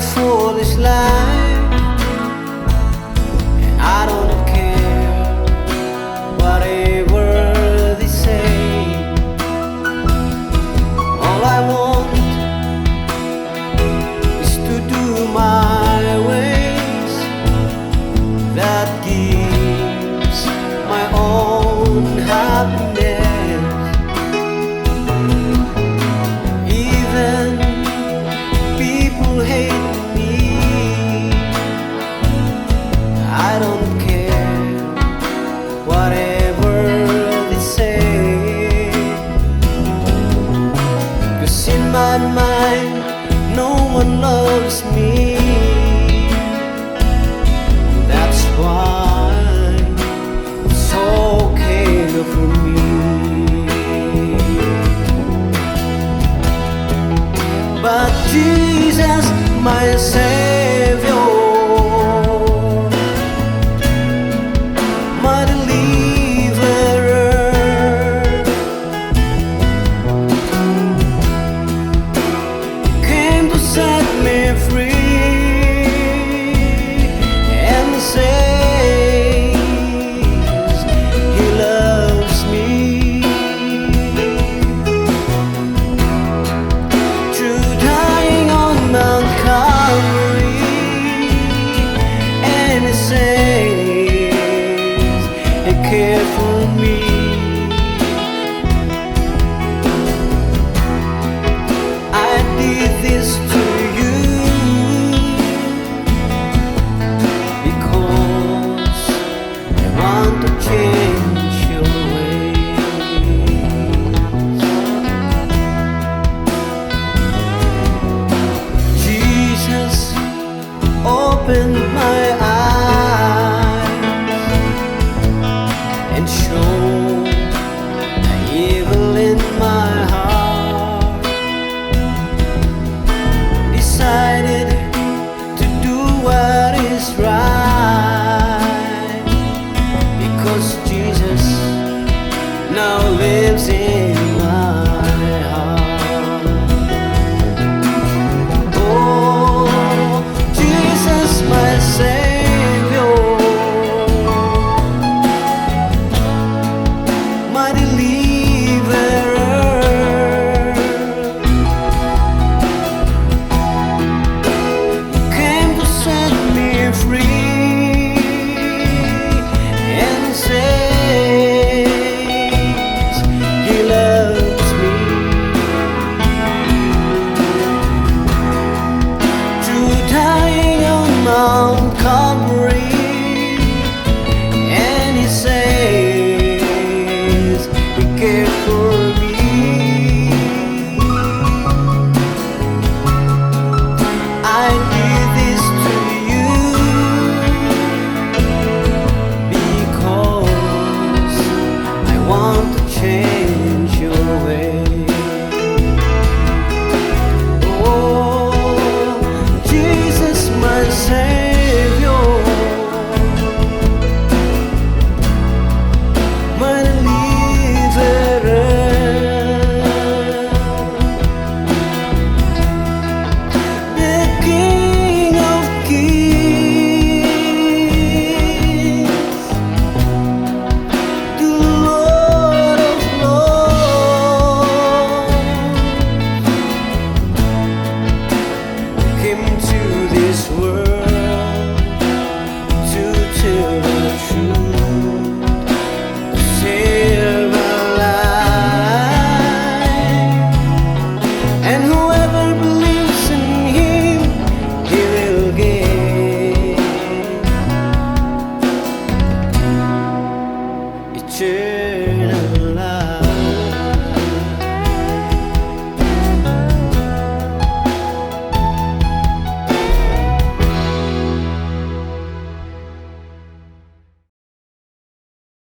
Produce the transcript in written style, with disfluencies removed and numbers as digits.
foolish life, and I don't care whatever they say. All I want is to do my ways. That gives my own happiness. Even people hate me, I don't care whatever they say. 'Cause in my mind no one loves me. That's why it's okay for me. But Jesus, my Savior, my deliverer, came to set me free and says He loves me. Through dying on Mount Calvary, and He says He cared for me. I did this to you because I want to change your ways. Jesus opened my eyes and showed the evil in my heart. Decided to do what is right, because Jesus now lives in my heart. Oh, Jesus, my Savior, my deliverer, came to set me free and says He loves me. Through dying on Mount Calvary, and He says He cared for me. I did this to you because I want to change your way. Oh, Jesus, my Savior, my deliverer, the King of Kings, the Lord of Lords, came to this world to tell the truth, to save a life, and whoever believes in Him, he will gain eternal